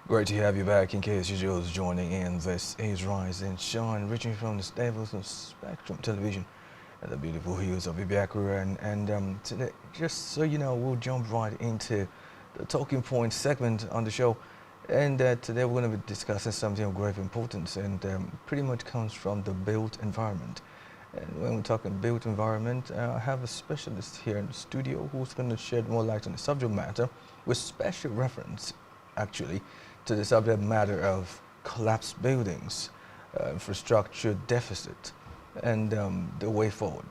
Great to have you back. In case you're just joining in, this is Rise and Shine, reaching from the stables of Spectrum Television at the beautiful hills of Ibiakura. And today, just so you know, we'll jump right into the talking point segment on the show. And today we're going to be discussing something of great importance, and pretty much comes from the built environment. And when we're talking built environment, I have a specialist here in the studio who's going to shed more light on the subject matter with special reference, actually, to the subject matter of collapsed buildings, infrastructure deficit, and the way forward.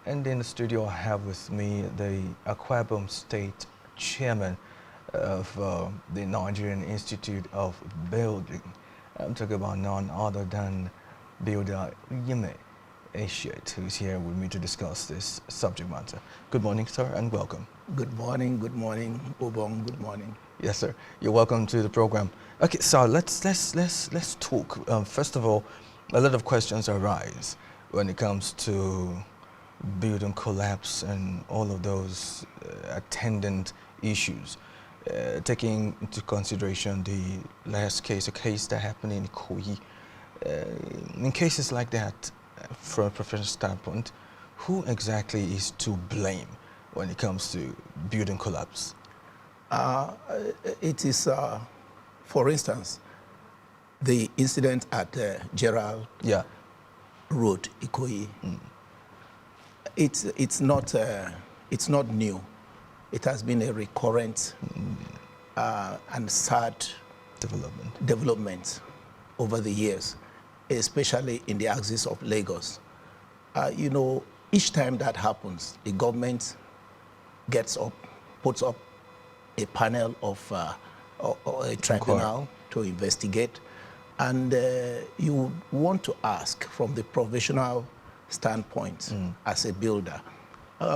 And in the studio, I have with me the Akwa State Chairman of the Nigerian Institute of Building. I'm talking about none other than Builder Yime Asiat, who's here with me to discuss this subject matter. Good morning, sir, and welcome. Good morning, Obong, good morning. Yes, sir. You're welcome to the program. Okay, so let's talk. First of all, a lot of questions arise when it comes to building collapse and all of those attendant issues. Taking into consideration the last case, a case that happened in Ikoyi. In cases like that, from a professional standpoint, who exactly is to blame when it comes to building collapse? It is, for instance, the incident at Gerald Road, Ikoyi. It's not new. It has been a recurrent and sad development over the years, especially in the axis of Lagos. You know, each time that happens, the government gets up, puts up a panel of or a tribunal to investigate, and you want to ask from the professional standpoint as a builder.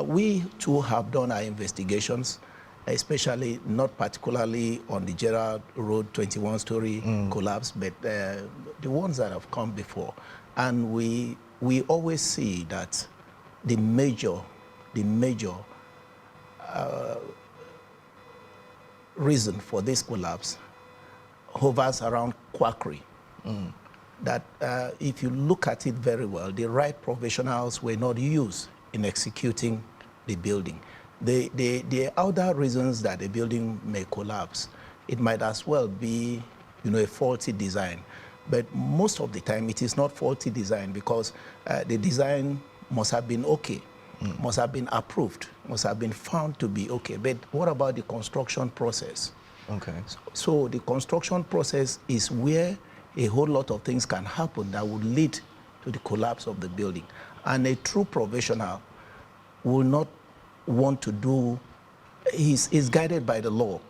We too have done our investigations, especially not particularly on the Gerald Road 21-story collapse, but the ones that have come before. And we always see that the major reason for this collapse hovers around quackery. That if you look at it very well, the right professionals were not used in executing the building. The other reasons that a building may collapse, it might as well be, you know, a faulty design. But most of the time, it is not faulty design because the design must have been okay, must have been approved, must have been found to be okay. But what about the construction process? Okay. So the construction process is where a whole lot of things can happen that would lead to the collapse of the building. And a true professional will not want to do, he's guided by the law,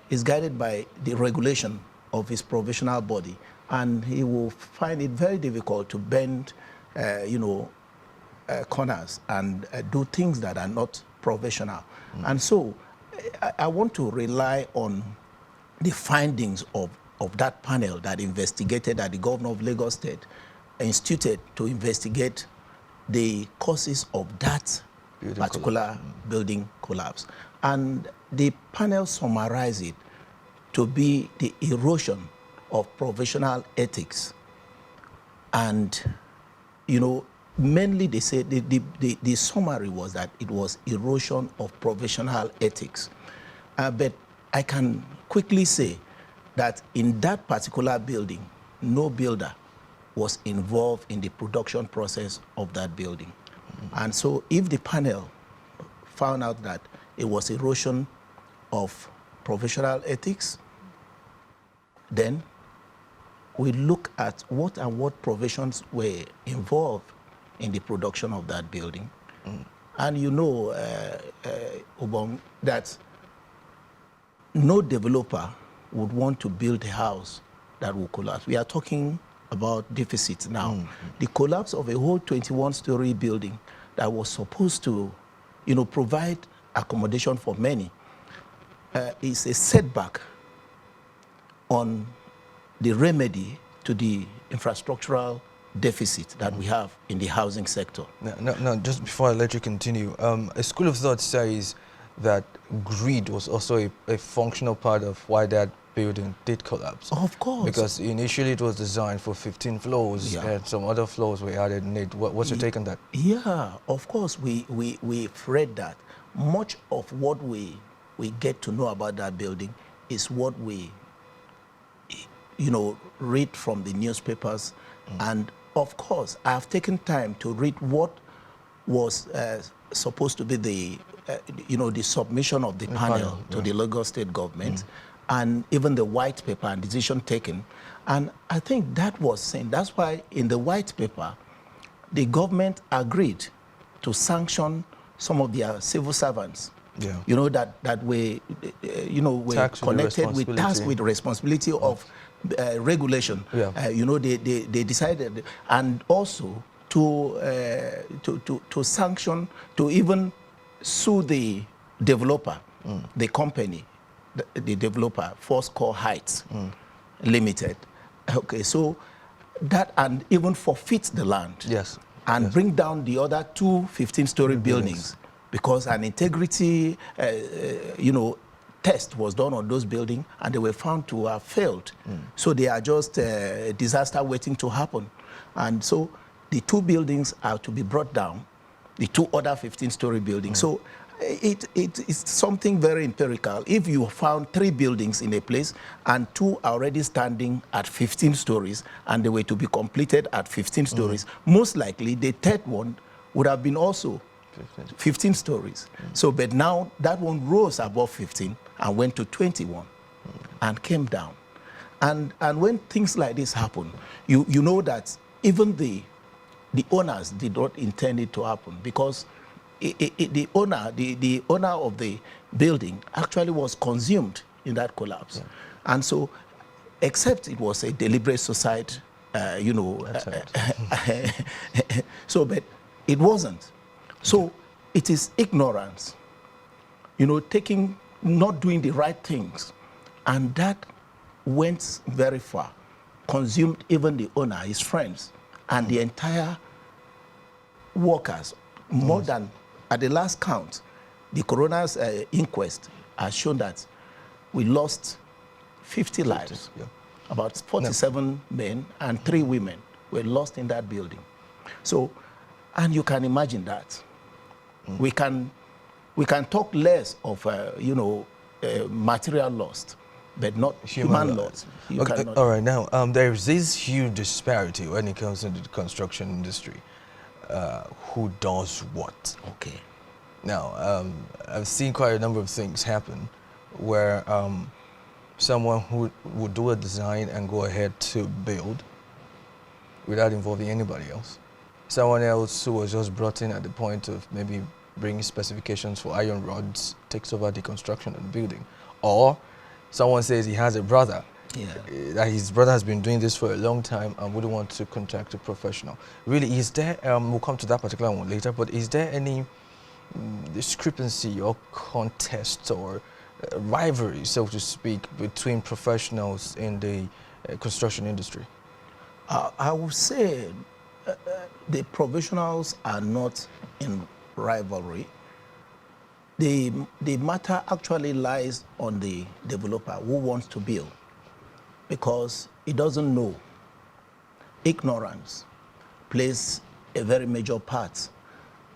he's guided by the regulation of his professional body, and he will find it very difficult to bend, corners and do things that are not professional. And so I want to rely on the findings of that panel that investigated, that the governor of Lagos State instituted to investigate the causes of that particular building collapse. And the panel summarized it to be the erosion of professional ethics. And, you know, mainly they say the summary was that it was erosion of professional ethics. But I can quickly say that in that particular building, no builder was involved in the production process of that building. And so if the panel found out that it was erosion of professional ethics, then we look at what provisions were involved in the production of that building. And you know, Obong, that no developer would want to build a house that will collapse. We are talking about deficits now. The collapse of a whole 21-story building that was supposed to, you know, provide accommodation for many is a setback on the remedy to the infrastructural deficit that we have in the housing sector. No, just before I let you continue, a school of thought says that greed was also a functional part of why that building did collapse. Of course. Because initially it was designed for 15 floors, Yeah. and some other floors were added in it. What's your take on that? Yeah, of course, we've read that. Much of what we get to know about that building is what we, read from the newspapers. And of course, I've taken time to read what was supposed to be the, the submission of the panel to the Lagos State government, and even the white paper and decision taken. And I think that was saying, that's why in the white paper, the government agreed to sanction some of their civil servants. Yeah. That were connected with task with responsibility of regulation. Yeah. They decided, and also to sanction, to even sue the developer, the company, the developer, Fourscore Heights Limited. Okay, so that, and even forfeit the land. Yes. And bring down the other two 15-story buildings, because an integrity, test was done on those buildings, and they were found to have failed. So they are just a disaster waiting to happen. And so the two buildings are to be brought down, the two other 15-story buildings. So it is something very empirical. If you found 3 buildings in a place and 2 are already standing at 15 stories and they were to be completed at 15 stories, most likely the third one would have been also 15 stories. So, but now that one rose above 15 and went to 21 and came down. And when things like this happen, you know that even the owners did not intend it to happen, because the owner of the building actually was consumed in that collapse. And so, except it was a deliberate suicide, so, but it wasn't. So it is ignorance, not doing the right things. And that went very far, consumed even the owner, his friends, and the entire workers. More than, at the last count, the coroner's inquest has shown that we lost 50 lives. Yeah. About 47 men and 3 women were lost in that building. So, and you can imagine that. We can talk less of, material loss, but not human loss. Okay, all right, now, there's this huge disparity when it comes to the construction industry. Who does what? Okay. Now, I've seen quite a number of things happen where someone who would do a design and go ahead to build without involving anybody else. Someone else who was just brought in at the point of maybe bringing specifications for iron rods takes over the construction of the building. Or someone says he has a brother, that his brother has been doing this for a long time and wouldn't want to contract a professional. Really, is there, we'll come to that particular one later, but is there any discrepancy or contest or rivalry, so to speak, between professionals in the construction industry? I would say the professionals are not in rivalry. The matter actually lies on the developer who wants to build, because he doesn't know. Ignorance plays a very major part.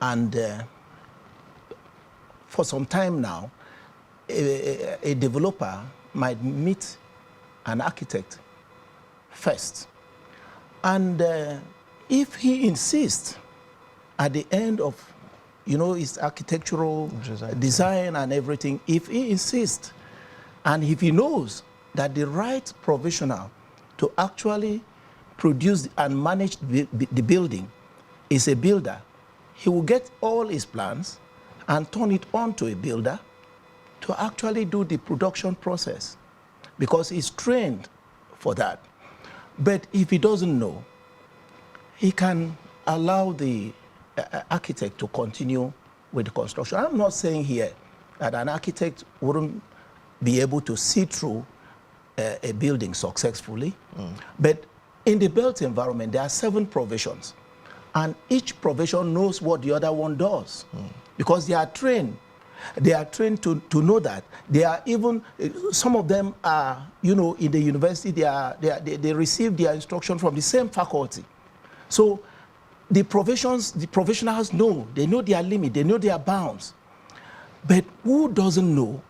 And for some time now, a developer might meet an architect first. And if he insists at the end of, his architectural design and everything, if he insists, and if he knows that the right professional to actually produce and manage the building is a builder, he will get all his plans and turn it on to a builder to actually do the production process, because he's trained for that. But if he doesn't know, he can allow the architect to continue with the construction. I'm not saying here that an architect wouldn't be able to see through a building successfully, but in the built environment, there are 7 provisions, and each provision knows what the other one does, because they are trained. They are trained to know that. They are even, some of them are, you know, in the university, they receive their instruction from the same faculty. So the professionals know, they know their limit, they know their bounds. But who doesn't know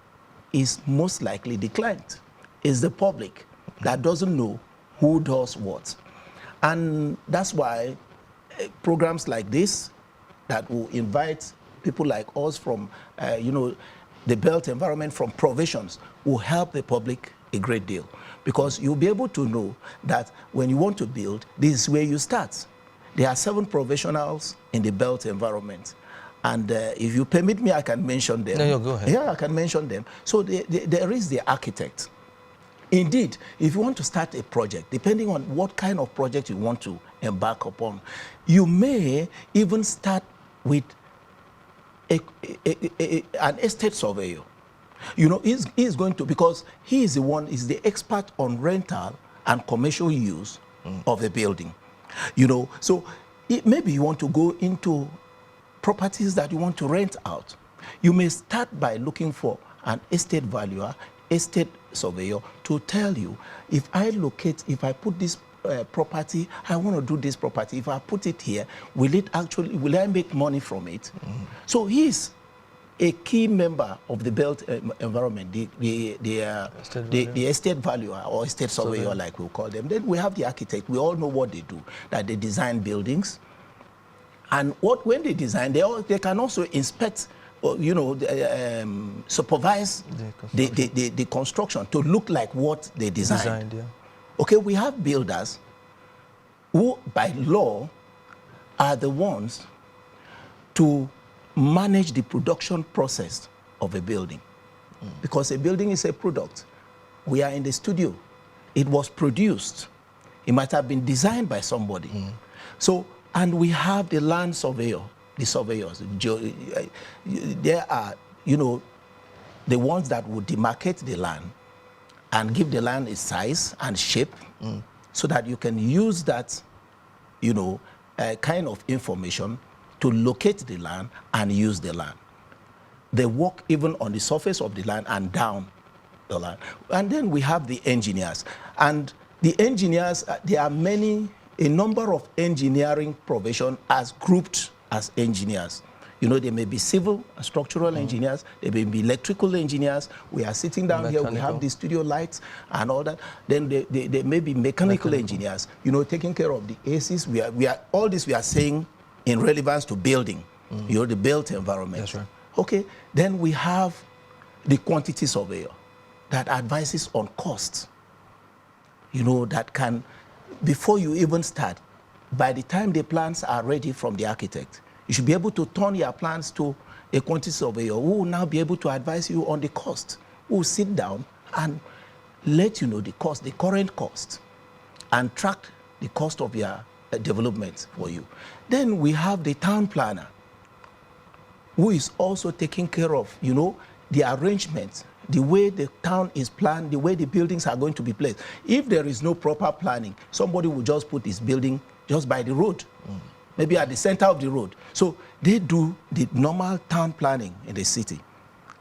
is most likely the client, is the public that doesn't know who does what. And that's why programs like this that will invite people like us from, you know, the built environment, from provisions, will help the public a great deal. Because you'll be able to know that when you want to build, this is where you start. There are 7 professionals in the built environment. And if you permit me, I can mention them. No, go ahead. Yeah, I can mention them. So there is the architect. Indeed, if you want to start a project, depending on what kind of project you want to embark upon, you may even start with an estate surveyor. You know, he's going to, because he is the one, is the expert on rental and commercial use of a building. You know, so maybe you want to go into properties that you want to rent out. You may start by looking for an estate valuer, estate surveyor, to tell you, if I put this property, I want to do this property, if I put it here, will I make money from it? So he's a key member of the built environment, the estate valuer or estate surveyor, like we'll call them. Then we have the architect. We all know what they do, that they design buildings. And when they design, they can also inspect, you know, supervise the construction to look like what they designed. Yeah. Okay, we have builders who, by law, are the ones to manage the production process of a building. Because a building is a product. We are in the studio. It was produced. It might have been designed by somebody. So, and we have the land surveyor, the surveyors. There are, you know, the ones that would demarcate the land and give the land its size and shape so that you can use that, you know, kind of information to locate the land and use the land. They work even on the surface of the land and down the land. And then we have the engineers. And the engineers, there are a number of engineering professions as grouped as engineers. You know, they may be civil and structural engineers, they may be electrical engineers. We are sitting down here, we have the studio lights and all that. Then they may be mechanical engineers, you know, taking care of the ACs. We are all this we are saying in relevance to building, you know, the built environment. That's right. Okay, then we have the quantity surveyor that advises on costs, you know, that can, before you even start, by the time the plans are ready from the architect, you should be able to turn your plans to a quantity surveyor who will now be able to advise you on the cost, who will sit down and let you know the cost, the current cost, and track the cost of your development for you. Then we have the town planner, who is also taking care of, you know, the arrangements, the way the town is planned, the way the buildings are going to be placed. If there is no proper planning, somebody will just put his building just by the road, maybe at the center of the road. So they do the normal town planning in the city.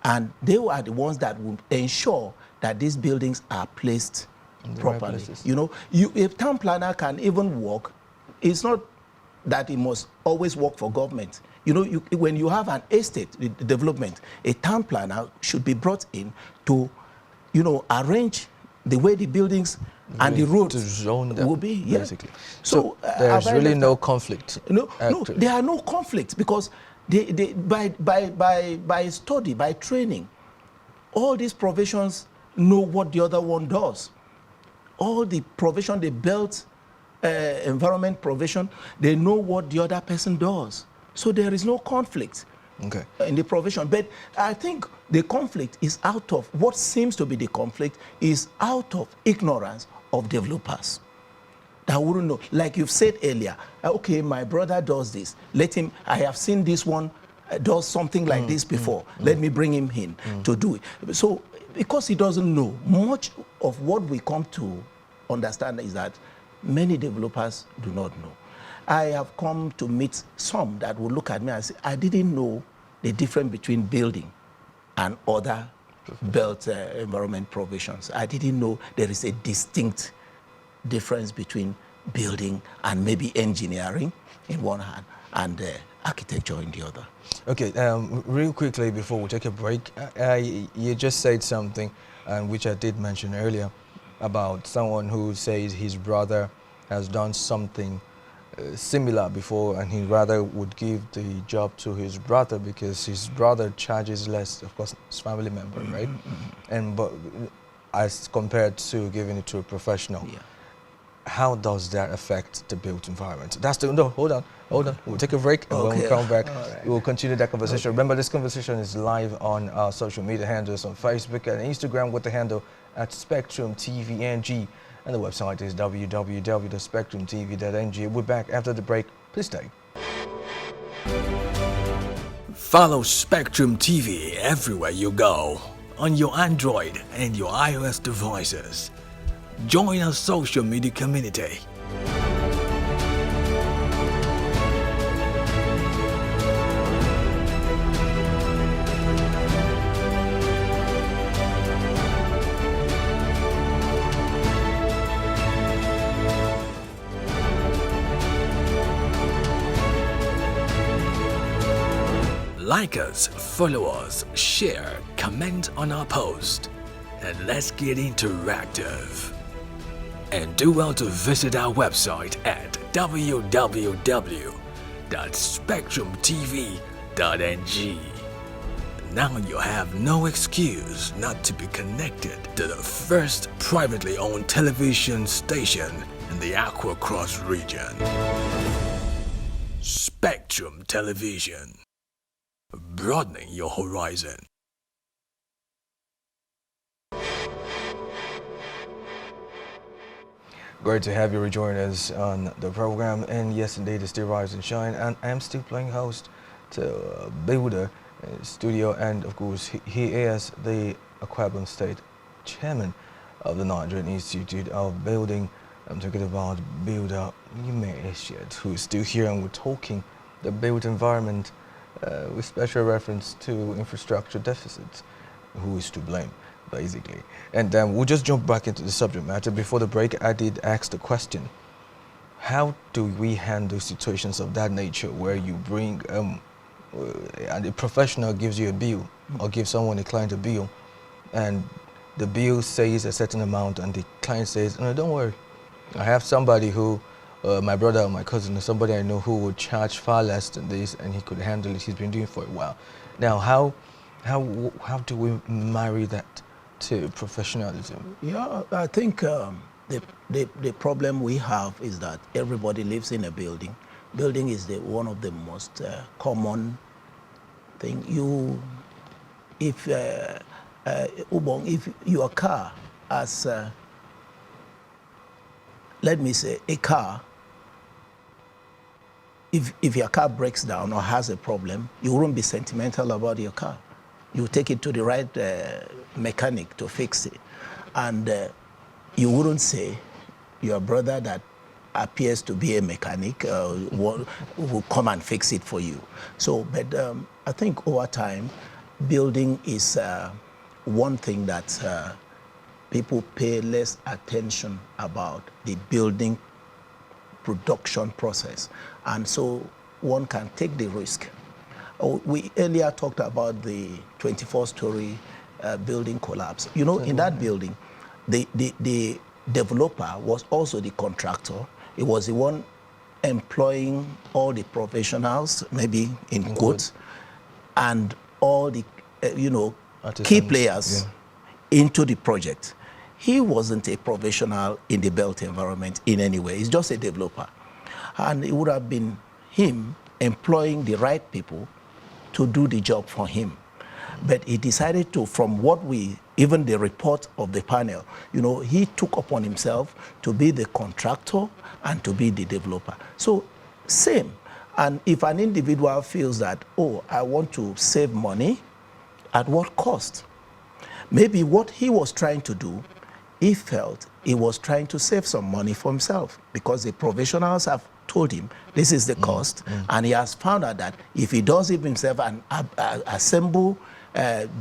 And they are the ones that will ensure that these buildings are placed properly. Right, you know, a town planner can even work. It's not that it must always work for government. You know, when you have an estate development, a town planner should be brought in to, you know, arrange the way the buildings and the roads to zone them, will be. Yeah. Basically. So there's really no conflict. No, there are no conflicts because by study, by training, all these provisions know what the other one does. All the provision, the built environment provision, they know what the other person does. So there is no conflict in the provision. But I think the conflict is out of, what seems to be the conflict is out of ignorance of developers that wouldn't know. Like you've said earlier, okay, my brother does this. Let him, I have seen this one does something like this before. Let me bring him in to do it. So because he doesn't know, much of what we come to understand is that many developers do not know. I have come to meet some that will look at me and say, I didn't know the difference between building and other built environment provisions. I didn't know there is a distinct difference between building and maybe engineering in one hand and architecture in the other. Okay, real quickly before we take a break, you just said something which I did mention earlier about someone who says his brother has done something similar before, and he rather would give the job to his brother because his brother charges less, of course, his family member, right? And but as compared to giving it to a professional. Yeah. How does that affect the built environment? That's the no. Hold on. We'll take a break, and when we come back, we will continue that conversation. Remember, this conversation is live on our social media handles on Facebook and Instagram with the handle at SpectrumTvNG, and the website is www.spectrumtv.ng. We're back after the break. Please stay. Follow Spectrum TV everywhere you go on your Android and your iOS devices. Join our social media community. Like us, follow us, share, comment on our post, and let's get interactive. And do well to visit our website at www.spectrumtv.ng. Now you have no excuse not to be connected to the first privately owned television station in the Aqua Cross region. Spectrum Television, broadening your horizon. Great to have you rejoin us on the program, and yes indeed, it's still Rise and Shine, and I am still playing host to Builder studio, and of course he is the Akwa Ibom State Chairman of the Nigerian Institute of Building. I'm talking about Builder Eshiet, who is still here, and we're talking the built environment with special reference to infrastructure deficits. Who is to blame, basically? And we'll just jump back into the subject matter. Before the break, I did ask the question, how do we handle situations of that nature where you bring and a professional gives you a bill or gives someone, a client, a bill, and the bill says a certain amount and the client says, no, don't worry, I have somebody who, my brother or my cousin or somebody I know who would charge far less than this, and he could handle it. He's been doing it for a while. Now, how do we marry that to professionalism? Yeah, I think the problem we have is that everybody lives in a building. Building is one of the most common thing. If your car has, let me say, a car, if your car breaks down or has a problem, you wouldn't be sentimental about your car. You take it to the right mechanic to fix it. And you wouldn't say your brother that appears to be a mechanic will come and fix it for you. So, but I think over time, building is one thing that people pay less attention about, the building production process. And so one can take the risk. We earlier talked about the 24-story building collapse. You know, in that building, the developer was also the contractor. It was the one employing all the professionals, maybe in quotes, and all the, key players into the project. He wasn't a professional in the built environment in any way. He's just a developer. And it would have been him employing the right people to do the job for him. But he decided to, from what even the report of the panel, he took upon himself to be the contractor and to be the developer. So, same. And if an individual feels that, oh, I want to save money, at what cost? Maybe what he was trying to do, he felt he was trying to save some money for himself because the professionals have told him this is the cost, and he has found out that if he does it himself and assemble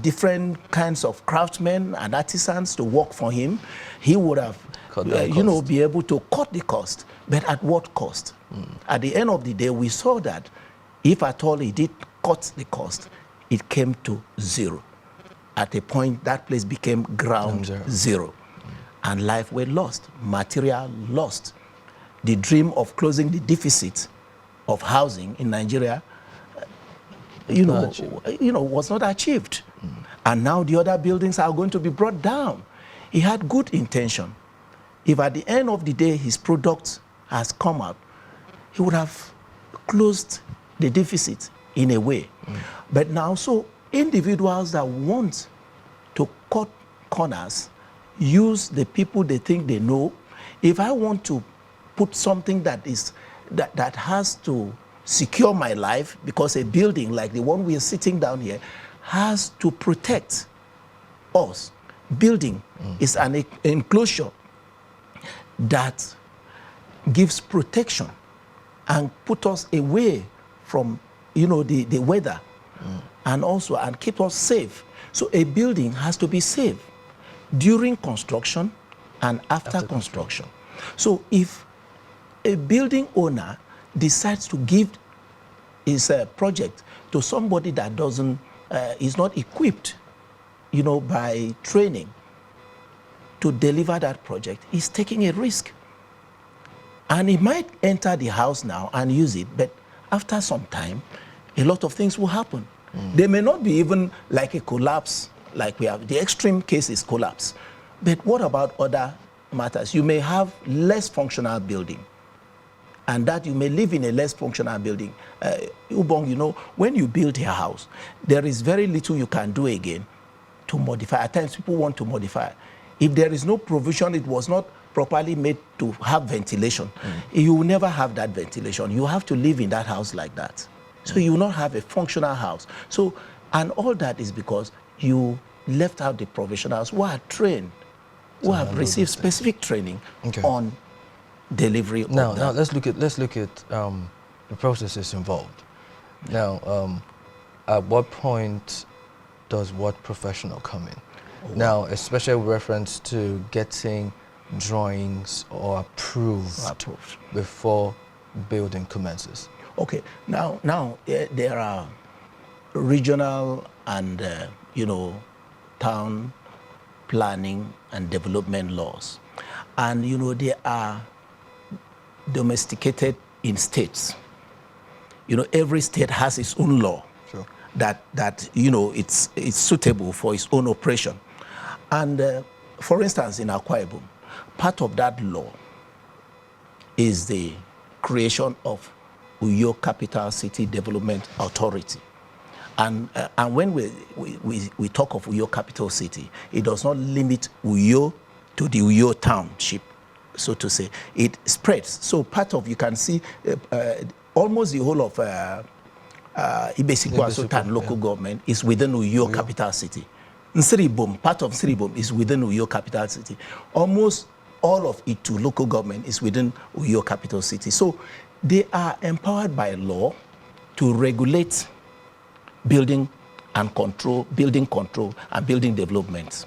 different kinds of craftsmen and artisans to work for him, he would have, be able to cut the cost. But at what cost? At the end of the day, we saw that if at all he did cut the cost, it came to zero. At a point, that place became ground zero. And life were lost, material lost. The dream of closing the deficit of housing in Nigeria, was not achieved. And now the other buildings are going to be brought down. He had good intention. If at the end of the day his product has come out, he would have closed the deficit in a way. But now, so individuals that want to cut corners use the people they think they know. If I want to put something that has to secure my life, because a building like the one we are sitting down here has to protect us. Building is an enclosure that gives protection and put us away from the weather and keep us safe. So a building has to be safe during construction and after construction. So if a building owner decides to give his project to somebody that is not equipped, by training to deliver that project, he's taking a risk. And he might enter the house now and use it, but after some time, a lot of things will happen. They may not be even like a collapse, like we have. The extreme case is collapse. But what about other matters? You may have less functional building, and that you may live in a less functional building. Ubong, when you build a house, there is very little you can do again to modify. At times, people want to modify. If there is no provision, it was not properly made to have ventilation, you will never have that ventilation. You have to live in that house like that. So you will not have a functional house. So, and all that is because you left out the professionals who are trained, who have received specific training on delivery. Now let's look at the processes involved. Now, at what point does what professional come in? Now, especially with reference to getting drawings or approved before building commences. Okay. Now there are regional and town planning and development laws, and they are domesticated in states. Every state has its own law. Sure. That it's suitable for its own operation. And for instance, in Akwa Ibom, part of that law is the creation of Uyo Capital City Development Authority. And when we talk of Uyo Capital City, it does not limit Uyo to the Uyo township, so to say. It spreads. So part of, you can see almost the whole of Ibesikwa Sultan local government is within Uyo Capital City. Nsiribom, part of Nsiribom is within Uyo Capital City. Almost all of Itu local government is within Uyo Capital City. So they are empowered by law to regulate building control and building development.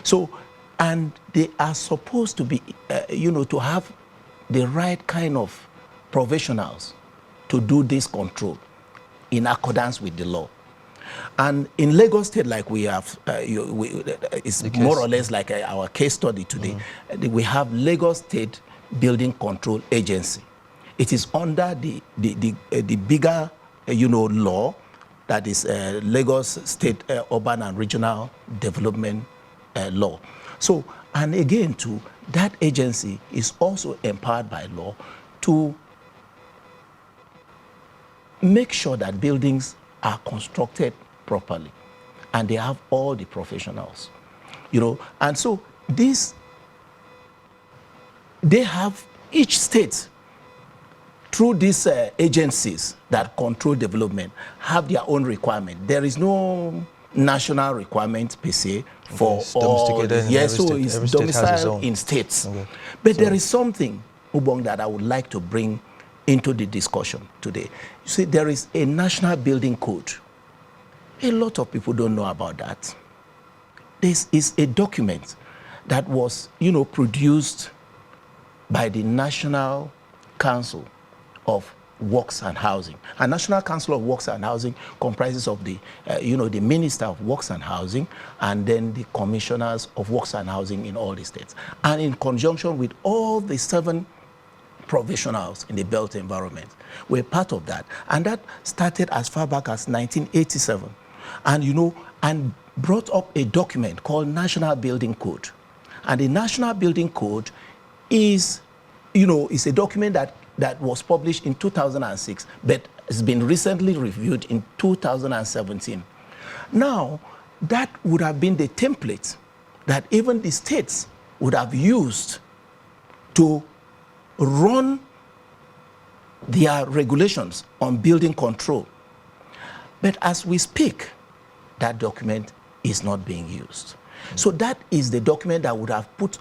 So, and they are supposed to be, to have the right kind of professionals to do this control in accordance with the law. And in Lagos State, like we have, it's more or less like our case study today. We have Lagos State Building Control Agency. It is under the bigger, law, that is Lagos State Urban and Regional Development Law. So, and again, too, that agency is also empowered by law to make sure that buildings are constructed properly and they have all the professionals, And so they have each state, through these agencies that control development, have their own requirement. There is no national requirement per se for all. Yes, so it's domiciled in states. But there is something, Ubong, that I would like to bring into the discussion today. You see, there is a national building code. A lot of people don't know about that. This is a document that was, produced by the National Council of Works and Housing. A National Council of Works and Housing comprises of the, the Minister of Works and Housing, and then the Commissioners of Works and Housing in all the states. And in conjunction with all the 7 professionals in the built environment, we're part of that. And that started as far back as 1987. And, and brought up a document called National Building Code. And the National Building Code is, is a document that was published in 2006, but has been recently reviewed in 2017. Now, that would have been the template that even the states would have used to run their regulations on building control. But as we speak, that document is not being used. So that is the document that would have put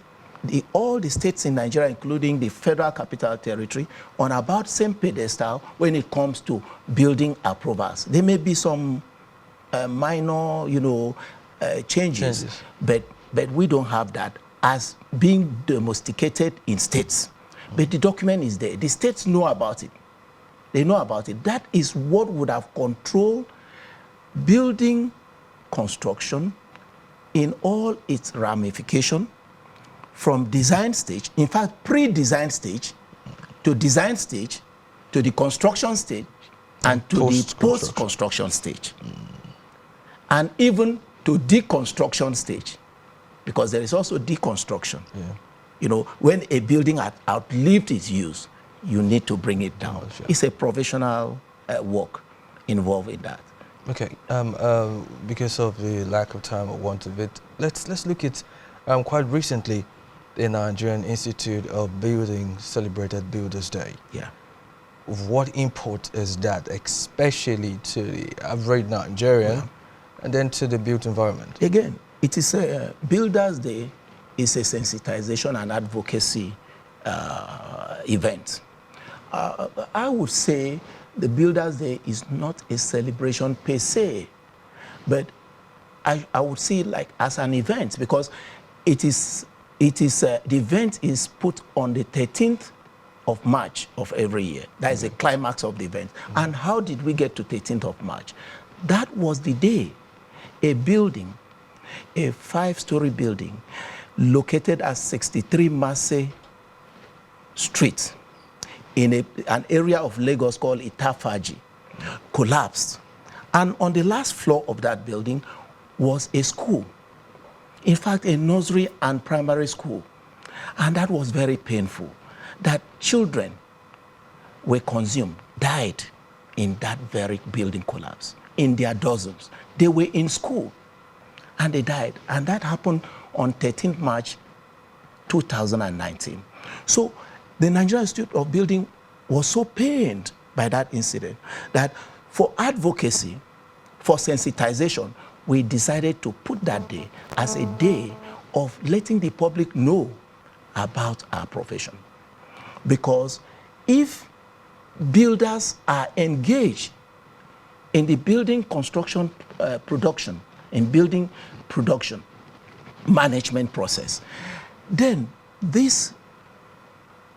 all the states in Nigeria, including the Federal Capital Territory, on about same pedestal when it comes to building approvals. There may be some minor, changes, but we don't have that as being domesticated in states. But the document is there. The states know about it. They know about it. That is what would have controlled building construction in all its ramification, from design stage, in fact, pre-design stage, to design stage, to the construction stage, and to the post-construction stage. And even to deconstruction stage, because there is also deconstruction. Yeah. When a building had outlived its use, you need to bring it down. Sure. It's a professional work involved in that. Okay, because of the lack of time, I want to bit. Let's look at quite recently, the Nigerian Institute of Building celebrated Builders' Day. Yeah. What import is that, especially to the average Nigerian, and then to the built environment? Again, it is a Builders' Day is a sensitization and advocacy event. I would say the Builders' Day is not a celebration per se, but I would see it like as an event, because the event is put on the 13th of March of every year. That is the climax of the event. And how did we get to 13th of March? That was the day a building, a 5-story building, located at 63 Massey Street, in an area of Lagos called Itafaji, collapsed. And on the last floor of that building was a school. In fact, a nursery and primary school. And that was very painful, that children were consumed, died in that very building collapse, in their dozens. They were in school, and they died. And that happened on 13th March 2019. So the Nigerian Institute of Building was so pained by that incident that for advocacy, for sensitization, we decided to put that day as a day of letting the public know about our profession. Because if builders are engaged in the building construction production, in building production management process, then this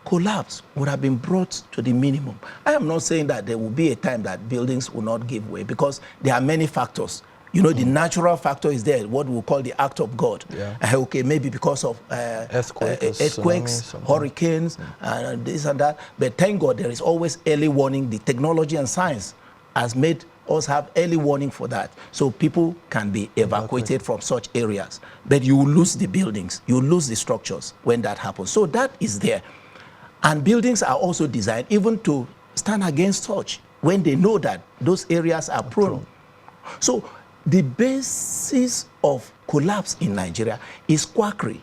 collapse would have been brought to the minimum. I am not saying that there will be a time that buildings will not give way, because there are many factors. The natural factor is there, what we call the act of God. Yeah. Okay, maybe because of earthquakes, hurricanes, and this and that. But thank God there is always early warning. The technology and science has made us have early warning for that. So people can be evacuated from such areas. But you will lose the buildings, you will lose the structures when that happens. So that is there. And buildings are also designed even to stand against such when they know that those areas are prone. So the basis of collapse in Nigeria is quackery.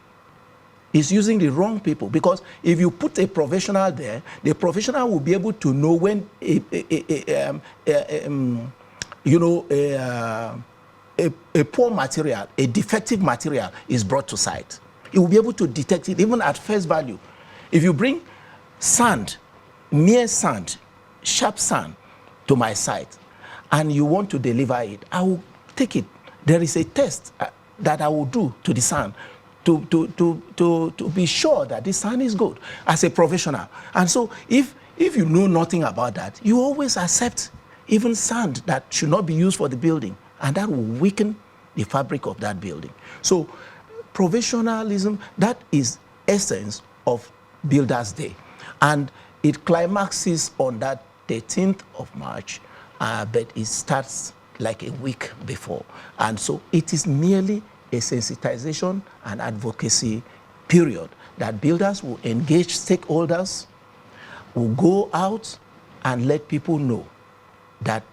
It's using the wrong people, because if you put a professional there, the professional will be able to know when a poor material, a defective material is brought to site. It will be able to detect it even at face value. If you bring sand, mere sand, sharp sand to my site, and you want to deliver it, I will take it. There is a test that I will do to the sand to be sure that the sand is good as a professional. And so if you know nothing about that, you always accept even sand that should not be used for the building, and that will weaken the fabric of that building. So professionalism, that is essence of Builders' Day. And it climaxes on that 13th of March, but it starts like a week before. And so it is merely a sensitization and advocacy period that builders will engage stakeholders, will go out and let people know that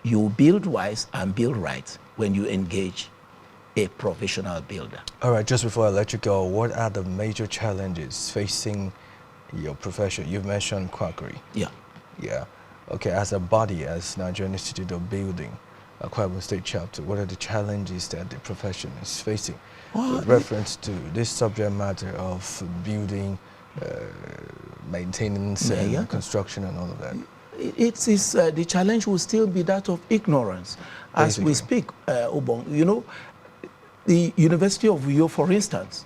you build wise and build right when you engage a professional builder. All right, just before I let you go, what are the major challenges facing your profession? You've mentioned quackery. Yeah. Yeah. Okay, as a body, as Nigerian Institute of Building, Akwa Ibom State Chapter, what are the challenges that the profession is facing with reference to this subject matter of building, maintenance, and construction and all of that? It is, the challenge will still be that of ignorance. As we speak, Obong, you know, the University of Uyo, for instance,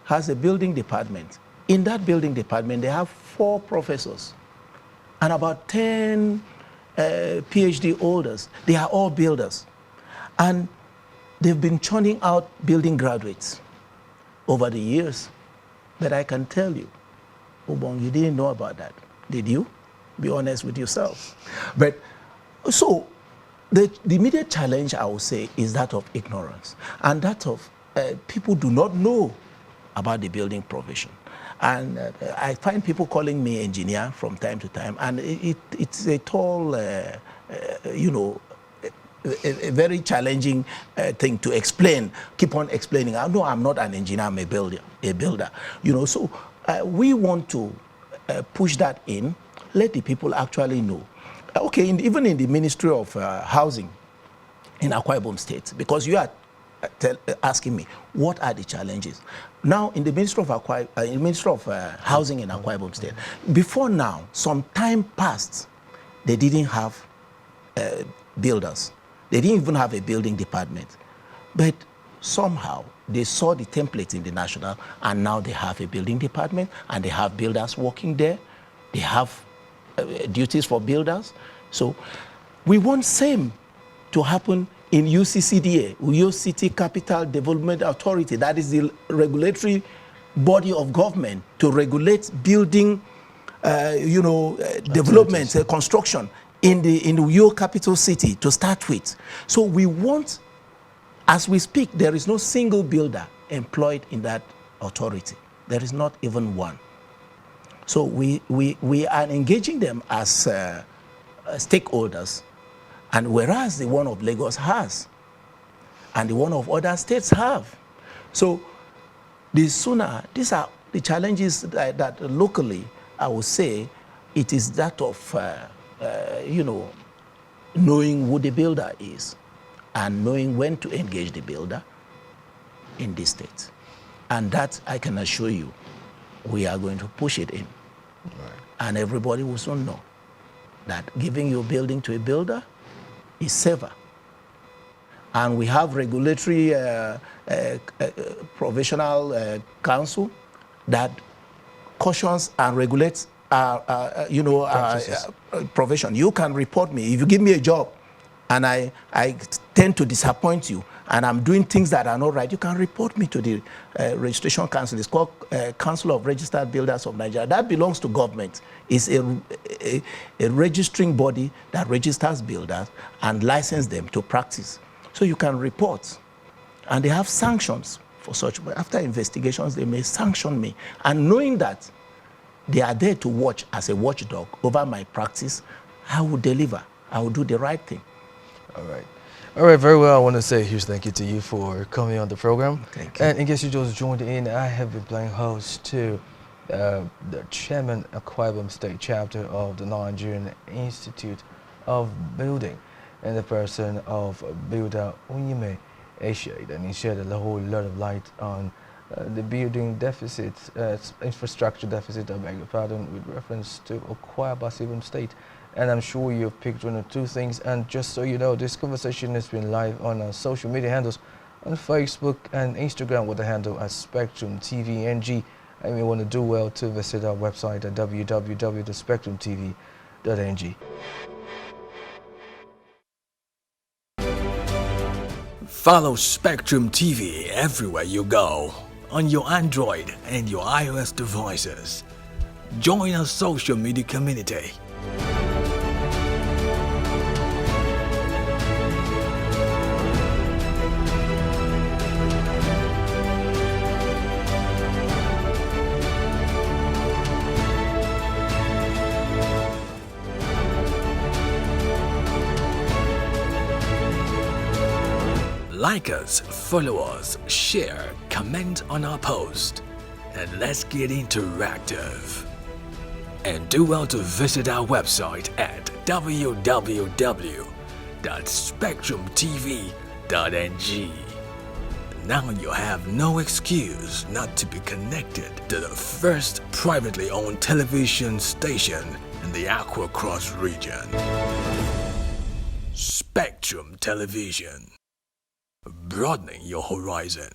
has a building department. In that building department, they have 4 professors and about 10 PhD holders. They are all builders. And they've been churning out building graduates over the years. But I can tell you, Obong, you didn't know about that, did you? Be honest with yourself. But so the immediate challenge, I would say, is that of ignorance, and that of people do not know about the building profession. And I find people calling me engineer from time to time, and it's a tall, you know, a very challenging thing to explain, keep on explaining. I know I'm not an engineer, I'm a builder. You know, so we want to push that in, let the people actually know. Okay, even in the Ministry of Housing in Akwa Ibom State, because you are asking me, what are the challenges? Now, in the Ministry of Housing in Akwa Ibom State, before now, some time passed, they didn't have builders. They didn't even have a building department. But somehow, they saw the template in the national, and now they have a building department, and they have builders working there. They have duties for builders. So we want same to happen in UCCDA, Uyo City Capital Development Authority. That is the regulatory body of government to regulate building, you know, development, construction in the Uyo capital city to start with. So we want, as we speak, there is no single builder employed in that authority. There is not even one. So we are engaging them as stakeholders, and whereas the one of Lagos has, and the one of other states have. So the sooner, these are the challenges that locally, I would say, it is that of, you know, knowing who the builder is, and knowing when to engage the builder in this state. And that, I can assure you, we are going to push it in. Right. And everybody will soon know that giving your building to a builder is safer. And we have regulatory provisional council that cautions and regulates you know, provision. You can report me. If you give me a job and I tend to disappoint you, and I'm doing things that are not right, you can report me to the registration council. It's called Council of Registered Builders of Nigeria. That belongs to government. It's a registering body that registers builders and licenses them to practice. So you can report. And they have sanctions for such. But after investigations, they may sanction me. And knowing that they are there to watch as a watchdog over my practice, I will deliver. I will do the right thing. All right. All right, very well. I want to say a huge thank you to you for coming on the program. Thank you. And in case you just joined in, I have been playing host to the chairman of Akwa Ibom State Chapter of the Nigerian Institute of Building, and the person of Builder Unyime Asia. And he shed a whole lot of light on the building deficit, infrastructure deficit, I beg your pardon, with reference to Akwa Ibom State. And I'm sure you've picked one or two things. And just so you know, this conversation has been live on our social media handles on Facebook and Instagram with the handle at SpectrumTv. And we want to do well to visit our website at www.spectrumtv.ng. Follow Spectrum TV everywhere you go, on your Android and your iOS devices. Join our social media community. Like us, follow us, share, comment on our post, and let's get interactive. And do well to visit our website at www.spectrumtv.ng. Now you have no excuse not to be connected to the first privately owned television station in the Aqua Cross region. Spectrum Television. Broadening your horizon.